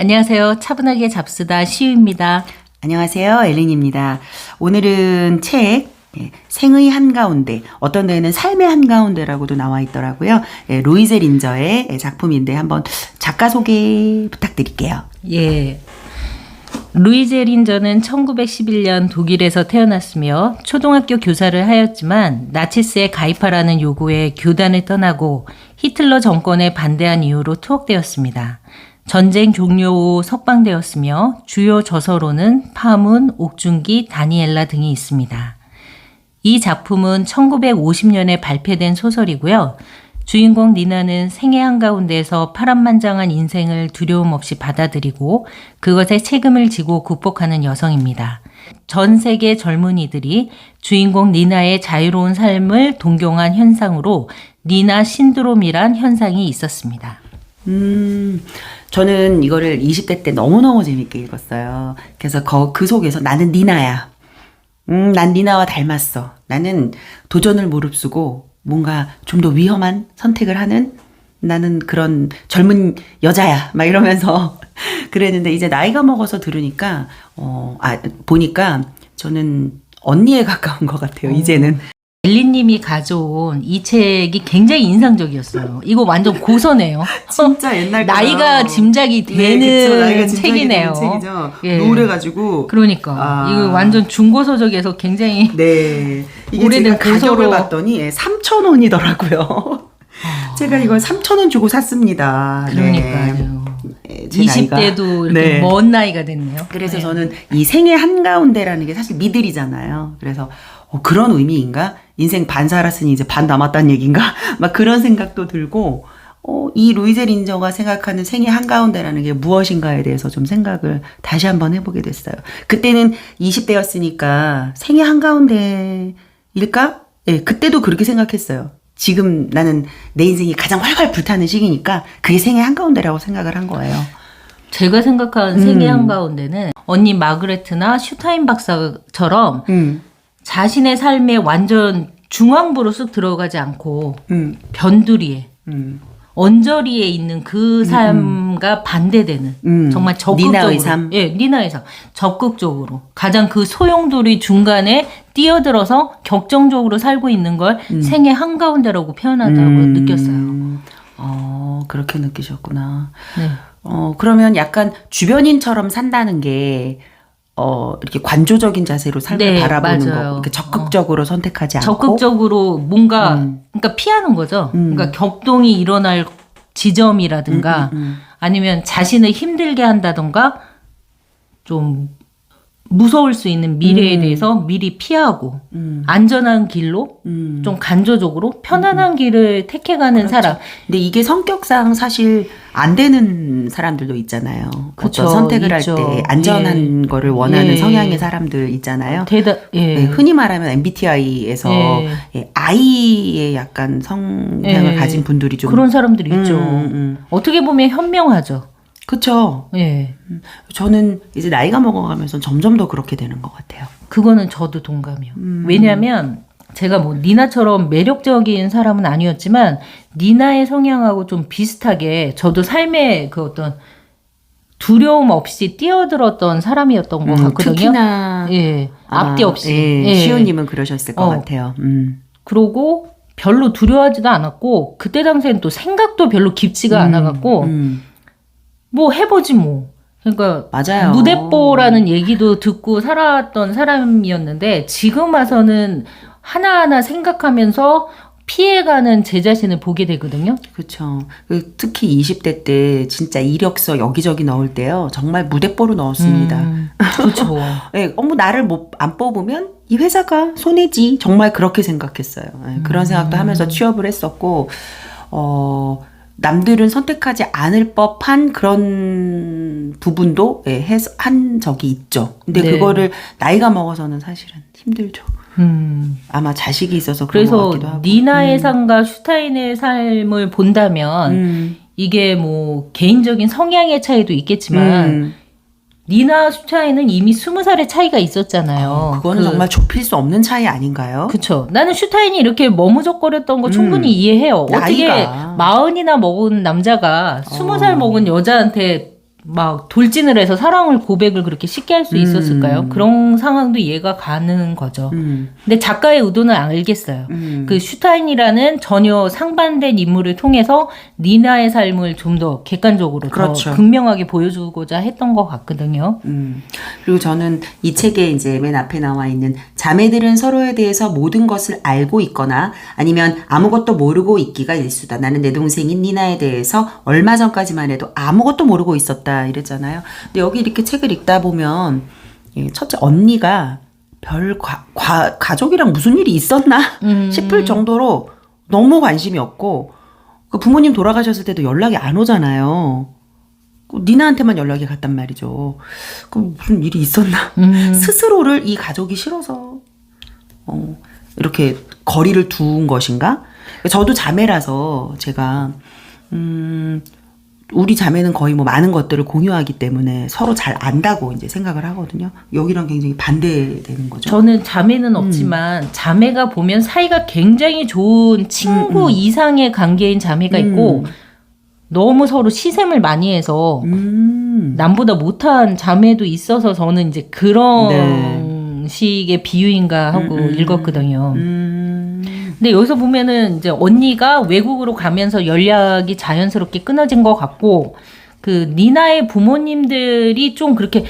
안녕하세요. 차분하게 잡수다 시우입니다. 안녕하세요. 엘린입니다. 오늘은 책 생의 한가운데, 어떤 데는 삶의 한가운데라고도 나와 있더라고요. 루이제 린저의 작품인데 한번 작가 소개 부탁드릴게요. 예. 루이제 린저는 1911년 독일에서 태어났으며 초등학교 교사를 하였지만 나치스에 가입하라는 요구에 교단을 떠나고 히틀러 정권에 반대한 이유로 투옥되었습니다. 전쟁 종료 후 석방되었으며 주요 저서로는 파문, 옥중기, 다니엘라 등이 있습니다. 이 작품은 1950년에 발표된 소설이고요. 주인공 니나는 생애 한가운데에서 파란만장한 인생을 두려움 없이 받아들이고 그것에 책임을 지고 극복하는 여성입니다. 전 세계 젊은이들이 주인공 니나의 자유로운 삶을 동경한 현상으로 니나 신드롬이란 현상이 있었습니다. 저는 이거를 20대 때 너무너무 재밌게 읽었어요. 그래서 그 속에서 나는 니나야. 난 니나와 닮았어. 나는 도전을 무릅쓰고 뭔가 좀 더 위험한 선택을 하는 나는 그런 젊은 여자야. 막 이러면서 그랬는데 이제 나이가 먹어서 들으니까, 보니까 저는 언니에 가까운 것 같아요. 이제는. 엘리님이 가져온 이 책이 굉장히 인상적이었어요. 이거 완전 고서네요. 진짜 옛날 나이가 짐작이 되는 나이가 짐작이 책이네요. 되는 책이죠. 예. 노래가지고. 그러니까 이거 완전 중고서적에서 굉장히 네. 이게 오래된 제가 가격을 고서로 봤더니 3,000원이더라고요. 제가 이걸 3,000원 주고 샀습니다. 그러니까요. 네. 제 20대도 이렇게 네. 먼 나이가 됐네요. 그래서 네. 저는 이 생애 한가운데라는 게 사실 미들이잖아요. 그래서 그런 의미인가? 인생 반 살았으니 이제 반 남았다는 얘기인가? 막 그런 생각도 들고, 이 루이제 린저가 생각하는 생애 한가운데라는 게 무엇인가에 대해서 좀 생각을 다시 한번 해보게 됐어요. 그때는 20대였으니까 생애 한가운데일까? 예, 그때도 그렇게 생각했어요. 지금 나는 내 인생이 가장 활활 불타는 시기니까 그게 생애 한가운데라고 생각을 한 거예요. 제가 생각한 생애 한가운데는 언니 마그레트나 슈타인 박사처럼 자신의 삶에 완전 중앙부로 쑥 들어가지 않고 변두리에 언저리에 있는 그 삶과 반대되는 정말 적극적으로 니나의 삶. 예, 니나의 삶. 적극적으로 가장 그 소용돌이 중간에 뛰어들어서 격정적으로 살고 있는 걸 생애 한가운데라고 표현하다고 느꼈어요. 그렇게 느끼셨구나. 네. 그러면 약간 주변인처럼 산다는 게 이렇게 관조적인 자세로 삶을 네, 바라보는 맞아요. 거, 이렇게 적극적으로 선택하지 않고 적극적으로 뭔가 그러니까 피하는 거죠. 그러니까 격동이 일어날 지점이라든가 아니면 자신을 힘들게 한다든가 좀 무서울 수 있는 미래에 대해서 미리 피하고 안전한 길로 좀 간조적으로 편안한 길을 택해가는 그렇죠. 사람. 근데 이게 성격상 사실 안 되는 사람들도 있잖아요. 그쵸, 어떤 선택을 할 있죠. 때 안전한 거를 원하는 예. 성향의 사람들 있잖아요. 예. 네, 흔히 말하면 MBTI에서 I의 약간 성향을 가진 분들이 좀 그런 사람들이 있죠. 어떻게 보면 현명하죠. 그렇죠. 예. 저는 이제 나이가 먹어가면서 점점 더 그렇게 되는 것 같아요. 그거는 저도 동감이요. 왜냐하면 제가 뭐 니나처럼 매력적인 사람은 아니었지만 니나의 성향하고 좀 비슷하게 저도 삶의 그 어떤 두려움 없이 뛰어들었던 사람이었던 것 같거든요. 특히나 예. 앞뒤 없이. 예. 시우님은 그러셨을 것 같아요. 그러고 별로 두려워하지도 않았고 그때 당시엔 또 생각도 별로 깊지가 않아갖고 뭐 해보지 뭐. 그러니까 맞아요. 무대뽀라는 얘기도 듣고 살았던 사람이었는데 지금 와서는 하나하나 생각하면서 피해가는 제 자신을 보게 되거든요. 그렇죠. 특히 20대 때 진짜 이력서 여기저기 넣을 때요. 정말 무대뽀로 넣었습니다. 그렇죠. 네, 나를 안 뽑으면 이 회사가 손해지. 정말 그렇게 생각했어요. 네, 그런 생각도 하면서 취업을 했었고 남들은 선택하지 않을 법한 그런 부분도 한 적이 있죠. 근데 네. 그거를 나이가 먹어서는 사실은 힘들죠. 아마 자식이 있어서 그런 것 그래서 같기도 하고. 니나의 삶과 슈타인의 삶을 본다면 이게 뭐 개인적인 성향의 차이도 있겠지만 니나 슈타인은 이미 20살의 차이가 있었잖아요. 그거는 정말 좁힐 수 없는 차이 아닌가요? 그쵸. 나는 슈타인이 이렇게 머무적거렸던 거 충분히 이해해요. 어떻게 나이가. 40이나 먹은 남자가 20살 먹은 여자한테 막 돌진을 해서 사랑을 고백을 그렇게 쉽게 할 수 있었을까요? 그런 상황도 이해가 가는 거죠. 근데 작가의 의도는 알겠어요. 그 슈타인이라는 전혀 상반된 인물을 통해서 니나의 삶을 좀 더 객관적으로 그렇죠. 더 극명하게 보여주고자 했던 것 같거든요. 그리고 저는 이 책에 이제 맨 앞에 나와 있는 자매들은 서로에 대해서 모든 것을 알고 있거나 아니면 아무것도 모르고 있기가 일수다. 나는 내 동생인 니나에 대해서 얼마 전까지만 해도 아무것도 모르고 있었다 이랬잖아요. 근데 여기 이렇게 책을 읽다 보면 첫째 언니가 별 가족이랑 무슨 일이 있었나 싶을 정도로 너무 관심이 없고 그 부모님 돌아가셨을 때도 연락이 안 오잖아요. 니나한테만 연락이 갔단 말이죠. 그럼 무슨 일이 있었나? 스스로를 이 가족이 싫어서 이렇게 거리를 둔 것인가? 저도 자매라서 제가 우리 자매는 거의 뭐 많은 것들을 공유하기 때문에 서로 잘 안다고 이제 생각을 하거든요. 여기랑 굉장히 반대되는 거죠. 저는 자매는 없지만 자매가 보면 사이가 굉장히 좋은 친구 이상의 관계인 자매가 있고 너무 서로 시샘을 많이 해서 남보다 못한 자매도 있어서 저는 이제 그런 식의 비유인가 하고 읽었거든요. 근데 여기서 보면은 이제 언니가 외국으로 가면서 연락이 자연스럽게 끊어진 것 같고 그 니나의 부모님들이 좀 그렇게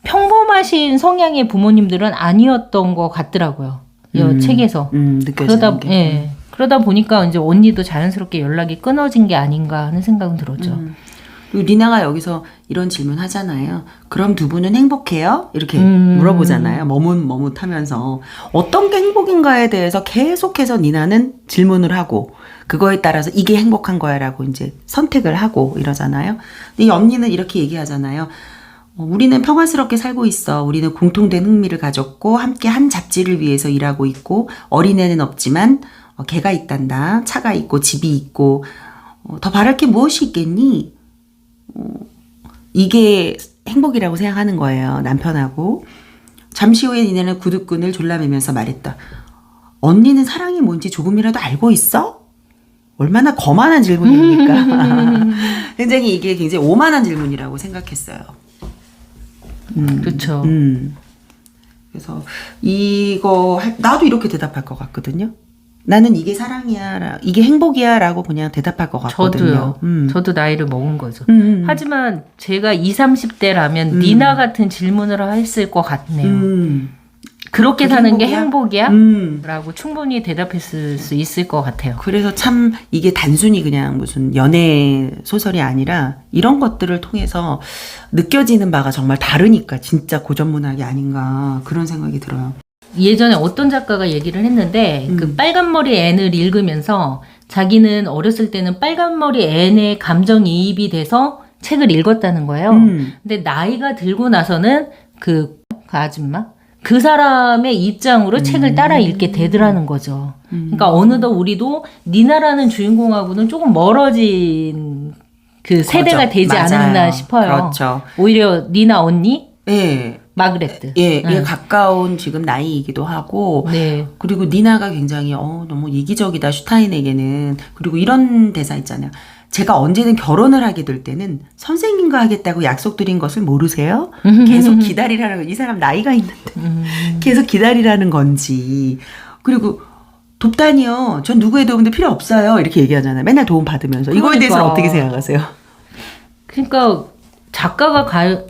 평범하신 성향의 부모님들은 아니었던 것 같더라고요. 이 책에서. 느껴지는 게. 그러다 보니까 이제 언니도 자연스럽게 연락이 끊어진 게 아닌가 하는 생각은 들었죠. 그리고 리나가 여기서 이런 질문 하잖아요. 그럼 두 분은 행복해요? 이렇게 물어보잖아요. 머뭇머뭇하면서 어떤 게 행복인가에 대해서 계속해서 니나는 질문을 하고 그거에 따라서 이게 행복한 거야 라고 이제 선택을 하고 이러잖아요. 근데 이 언니는 이렇게 얘기하잖아요. 우리는 평화스럽게 살고 있어. 우리는 공통된 흥미를 가졌고 함께 한 잡지를 위해서 일하고 있고 어린애는 없지만 개가 있단다. 차가 있고 집이 있고 더 바랄 게 무엇이 있겠니? 이게 행복이라고 생각하는 거예요. 남편하고. 잠시 후에 니네는 구두끈을 졸라매면서 말했다. 언니는 사랑이 뭔지 조금이라도 알고 있어? 얼마나 거만한 질문입니까? 굉장히 이게 굉장히 오만한 질문이라고 생각했어요. 그렇죠. 그래서 이거 나도 이렇게 대답할 것 같거든요. 나는 이게 사랑이야, 이게 행복이야 라고 그냥 대답할 것 같거든요. 저도요. 저도 나이를 먹은 거죠. 하지만 제가 20, 30대라면 니나 같은 질문을 했을 것 같네요. 그렇게 사는 게 행복이야? 라고 충분히 대답했을 수 있을 것 같아요. 그래서 참 이게 단순히 그냥 무슨 연애 소설이 아니라 이런 것들을 통해서 느껴지는 바가 정말 다르니까 진짜 고전문학이 아닌가 그런 생각이 들어요. 예전에 어떤 작가가 얘기를 했는데 그 빨간머리 앤을 읽으면서 자기는 어렸을 때는 빨간머리 앤의 감정이입이 돼서 책을 읽었다는 거예요. 근데 나이가 들고 나서는 그 아줌마? 그 사람의 입장으로 책을 따라 읽게 되더라는 거죠. 그러니까 어느덧 우리도 니나라는 주인공하고는 조금 멀어진 그 세대가 되지 맞아요. 않았나 싶어요. 그렇죠. 오히려 니나 언니? 예. 마그레트. 예, 가까운 지금 나이이기도 하고, 네. 그리고 니나가 굉장히, 너무 이기적이다, 슈타인에게는. 그리고 이런 대사 있잖아요. 제가 언제든 결혼을 하게 될 때는 선생님과 하겠다고 약속드린 것을 모르세요? 계속 기다리라는 거. 이 사람 나이가 있는데. 계속 기다리라는 건지. 그리고 돕다니요. 전 누구의 도움도 필요 없어요. 이렇게 얘기하잖아요. 맨날 도움 받으면서. 이거에 대해서는 어떻게 생각하세요? 그러니까 작가가 과연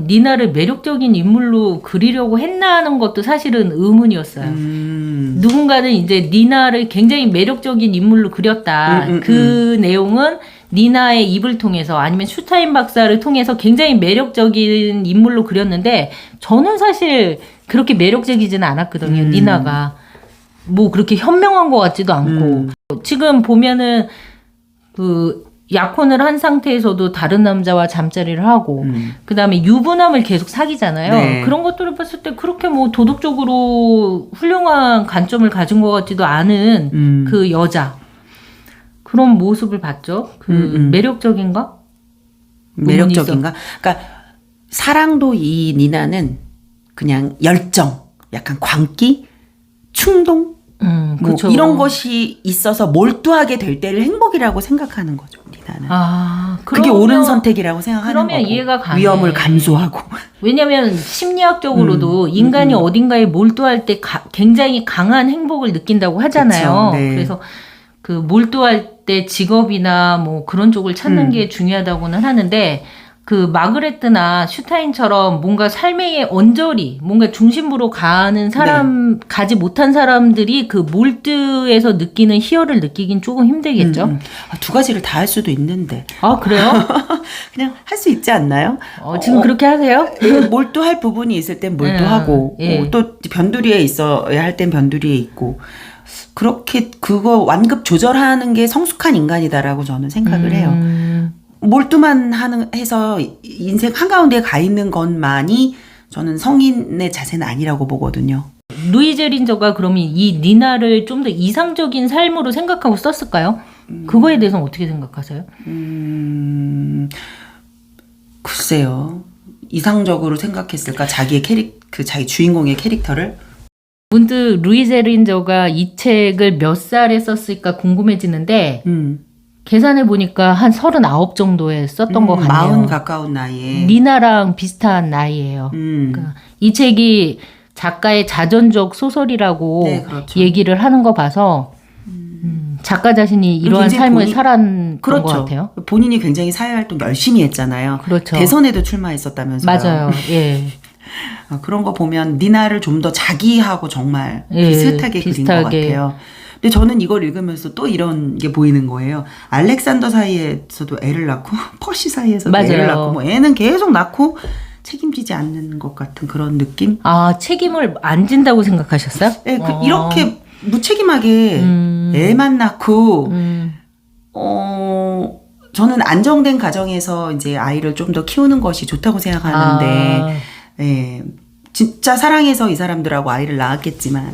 니나를 매력적인 인물로 그리려고 했나 하는 것도 사실은 의문이었어요. 누군가는 이제 니나를 굉장히 매력적인 인물로 그렸다. 그 내용은 니나의 입을 통해서 아니면 슈타인 박사를 통해서 굉장히 매력적인 인물로 그렸는데 저는 사실 그렇게 매력적이지는 않았거든요. 니나가. 뭐 그렇게 현명한 것 같지도 않고. 지금 보면은 그 약혼을 한 상태에서도 다른 남자와 잠자리를 하고 그다음에 유부남을 계속 사귀잖아요. 네. 그런 것들을 봤을 때 그렇게 뭐 도덕적으로 훌륭한 관점을 가진 것 같지도 않은 그 여자 그런 모습을 봤죠. 그 매력적인가? 매력적인가? 그러니까 사랑도 이 니나는 그냥 열정, 약간 광기, 충동 뭐 그쵸. 이런 것이 있어서 몰두하게 될 때를 행복이라고 생각하는 거죠. 니나는. 그게 그러면- 옳은 선택이라고 생각하는 그러면 거고. 이해가 가네. 위험을 감수하고. 왜냐면 심리학적으로도 인간이 어딘가에 몰두할 때 굉장히 강한 행복을 느낀다고 하잖아요. 그쵸, 네. 그래서 그 몰두할 때 직업이나 뭐 그런 쪽을 찾는 게 중요하다고는 하는데 그 마그레트나 슈타인처럼 뭔가 삶의 언저리, 뭔가 중심부로 가는 사람, 가지 못한 사람들이 그 몰두에서 느끼는 희열을 느끼긴 조금 힘들겠죠? 두 가지를 다 할 수도 있는데. 아, 그래요? 그냥 할 수 있지 않나요? 지금 그렇게 하세요? 몰두할 부분이 있을 땐 몰두하고 예. 또 변두리에 있어야 할 땐 변두리에 있고 그렇게 그거 완급 조절하는 게 성숙한 인간이다라고 저는 생각을 해요. 몰두만 해서 인생 한가운데 가 있는 것만이 저는 성인의 자세는 아니라고 보거든요. 루이제 린저가 그러면 이 니나를 좀 더 이상적인 삶으로 생각하고 썼을까요? 그거에 대해서는 어떻게 생각하세요? 글쎄요. 이상적으로 생각했을까? 자기의 자기 주인공의 캐릭터를? 문득 루이제 린저가 이 책을 몇 살에 썼을까 궁금해지는데 계산해 보니까 한 39 정도에 썼던 것 같네요. 40 가까운 나이에. 니나랑 비슷한 나이예요. 그러니까 이 책이 작가의 자전적 소설이라고 네, 그렇죠. 얘기를 하는 거 봐서 작가 자신이 이러한 굉장히 삶을 살았던 그렇죠. 것 같아요. 본인이 굉장히 사회활동 열심히 했잖아요. 그렇죠. 대선에도 출마했었다면서요. 맞아요. 예. 그런 거 보면 니나를 좀 더 자기하고 정말 예, 비슷하게 그린 것 같아요. 근데 저는 이걸 읽으면서 또 이런 게 보이는 거예요. 알렉산더 사이에서도 애를 낳고 퍼시 사이에서도 맞아요. 애를 낳고 뭐 애는 계속 낳고 책임지지 않는 것 같은 그런 느낌? 책임을 안 진다고 생각하셨어요? 네, 이렇게 무책임하게 애만 낳고 저는 안정된 가정에서 이제 아이를 좀 더 키우는 것이 좋다고 생각하는데 네, 진짜 사랑해서 이 사람들하고 아이를 낳았겠지만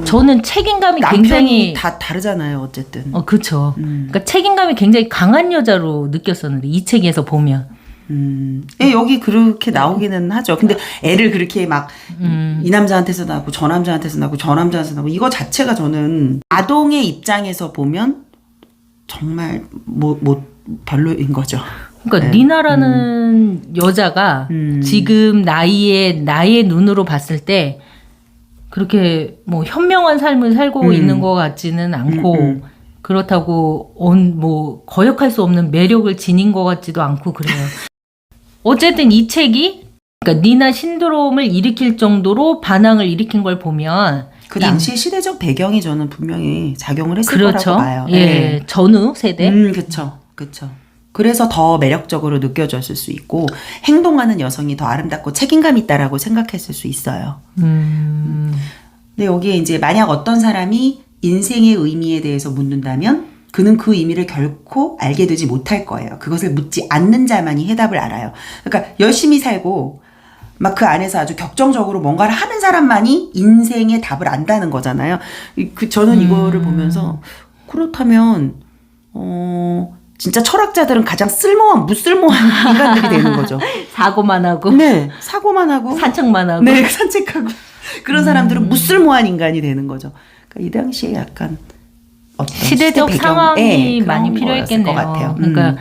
저는 책임감이 남편이 굉장히 다 다르잖아요, 어쨌든. 그렇죠. 그러니까 책임감이 굉장히 강한 여자로 느꼈었는데 이 책에서 보면 예, 여기 그렇게 나오기는 하죠. 근데 애를 그렇게 막 이 남자한테서 낳고 저 남자한테서 낳고 저 남자한테서 낳고 이거 자체가 저는 아동의 입장에서 보면 정말 뭐 별로인 거죠. 그러니까 니나라는 여자가 지금 나의 눈으로 봤을 때 그렇게 뭐 현명한 삶을 살고 있는 것 같지는 않고 그렇다고 뭐 거역할 수 없는 매력을 지닌 것 같지도 않고 그래요. 어쨌든 이 책이 그러니까 니나 신드롬을 일으킬 정도로 반항을 일으킨 걸 보면 그 당시 시대적 배경이 저는 분명히 작용을 했을 그렇죠. 거라고 봐요. 예, 전후 세대. 그렇죠. 그래서 더 매력적으로 느껴졌을 수 있고 행동하는 여성이 더 아름답고 책임감 있다라고 생각했을 수 있어요. 근데 여기에 이제 만약 어떤 사람이 인생의 의미에 대해서 묻는다면 그는 그 의미를 결코 알게 되지 못할 거예요. 그것을 묻지 않는 자만이 해답을 알아요. 그러니까 열심히 살고 막 그 안에서 아주 격정적으로 뭔가를 하는 사람만이 인생의 답을 안다는 거잖아요. 저는 이거를 보면서 그렇다면 진짜 철학자들은 가장 무쓸모한 인간들이 되는 거죠. 사고만 하고 네, 사고만 하고 산책만 하고 네, 산책하고 그런 사람들은 무쓸모한 인간이 되는 거죠. 그러니까 이 당시에 약간 어떤 시대적 시대 배경, 상황이 그런 많이 거였을 필요했겠네요. 것 같아요. 그러니까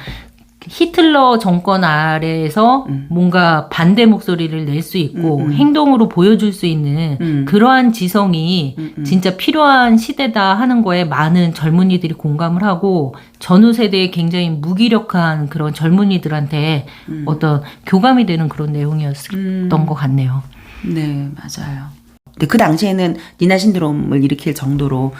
히틀러 정권 아래에서 뭔가 반대 목소리를 낼 수 있고 행동으로 보여줄 수 있는 그러한 지성이 진짜 필요한 시대다 하는 거에 많은 젊은이들이 공감을 하고 전후 세대에 굉장히 무기력한 그런 젊은이들한테 어떤 교감이 되는 그런 내용이었던 것 같네요. 네, 맞아요. 근데 그 당시에는 니나 신드롬을 일으킬 정도로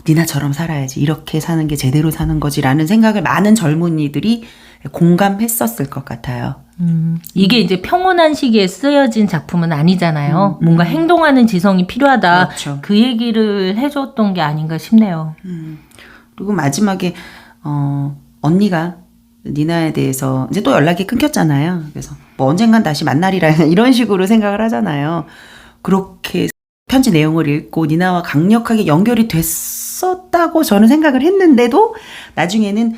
니나처럼 살아야지 이렇게 사는 게 제대로 사는 거지라는 생각을 많은 젊은이들이 공감했었을 것 같아요. 이게 이제 평온한 시기에 쓰여진 작품은 아니잖아요. 뭔가 행동하는 지성이 필요하다. 그렇죠. 그 얘기를 해줬던 게 아닌가 싶네요. 그리고 마지막에 언니가 니나에 대해서 이제 또 연락이 끊겼잖아요. 그래서 뭐 언젠간 다시 만나리라 이런 식으로 생각을 하잖아요. 그렇게 편지 내용을 읽고 니나와 강력하게 연결이 됐었다고 저는 생각을 했는데도 나중에는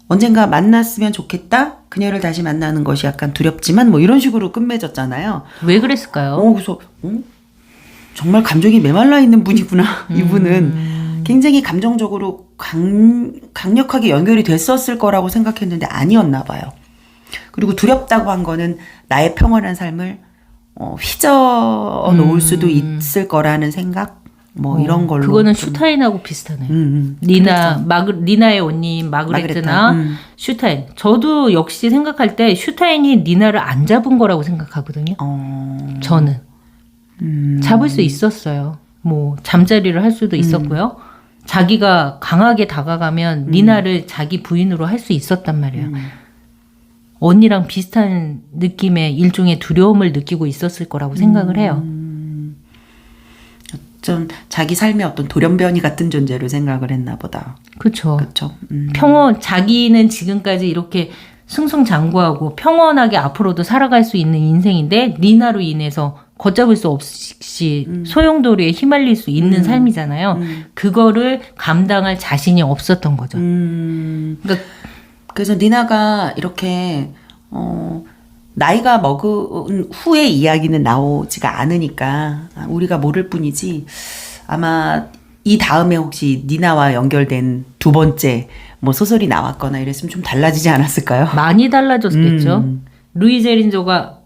언젠가 만났으면 좋겠다. 그녀를 다시 만나는 것이 약간 두렵지만 뭐 이런 식으로 끝맺었잖아요. 왜 그랬을까요? 그래서 정말 감정이 메말라 있는 분이구나. 이분은 굉장히 감정적으로 강력하게 연결이 됐었을 거라고 생각했는데 아니었나 봐요. 그리고 두렵다고 한 거는 나의 평온한 삶을 휘저 놓을 수도 있을 거라는 생각, 뭐 이런 걸로. 그거는 슈타인하고 비슷하네요. 리나의 언니 마그레트나 슈타인. 저도 역시 생각할 때 슈타인이 니나를 안 잡은 거라고 생각하거든요. 저는 잡을 수 있었어요. 뭐 잠자리를 할 수도 있었고요. 자기가 강하게 다가가면 니나를 자기 부인으로 할 수 있었단 말이에요. 언니랑 비슷한 느낌의 일종의 두려움을 느끼고 있었을 거라고 생각을 해요. 좀 자기 삶의 어떤 돌연변이 같은 존재로 생각을 했나 보다. 그렇죠. 그렇죠. 자기는 지금까지 이렇게 승승장구하고 평온하게 앞으로도 살아갈 수 있는 인생인데 리나로 인해서 걷잡을 수 없이 소용돌이에 휘말릴 수 있는 삶이잖아요. 그거를 감당할 자신이 없었던 거죠. 그러니까 그래서 니나가 이렇게 나이가 먹은 후의 이야기는 나오지가 않으니까 우리가 모를 뿐이지 아마 이 다음에 혹시 니나와 연결된 두 번째 뭐 소설이 나왔거나 이랬으면 좀 달라지지 않았을까요? 많이 달라졌겠죠. 루이 제린저가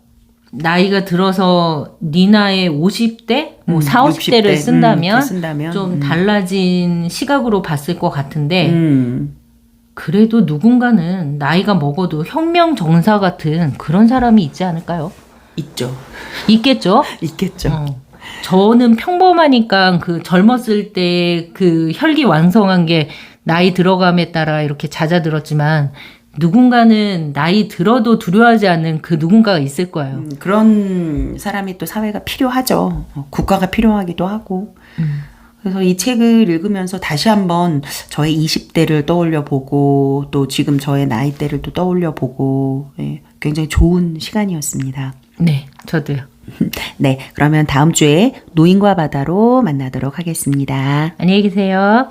나이가 들어서 니나의 50대, 뭐 40, 50대를 쓴다면 좀 달라진 시각으로 봤을 것 같은데 그래도 누군가는 나이가 먹어도 혁명 정사 같은 그런 사람이 있지 않을까요? 있죠. 있겠죠? 있겠죠. 저는 평범하니까 그 젊었을 때 그 혈기왕성한 게 나이 들어감에 따라 이렇게 잦아들었지만 누군가는 나이 들어도 두려워하지 않는 그 누군가가 있을 거예요. 그런 사람이 또 사회가 필요하죠. 국가가 필요하기도 하고. 그래서 이 책을 읽으면서 다시 한번 저의 20대를 떠올려 보고 또 지금 저의 나이대를 또 떠올려 보고 굉장히 좋은 시간이었습니다. 네, 저도요. 네, 그러면 다음 주에 노인과 바다로 만나도록 하겠습니다. 안녕히 계세요.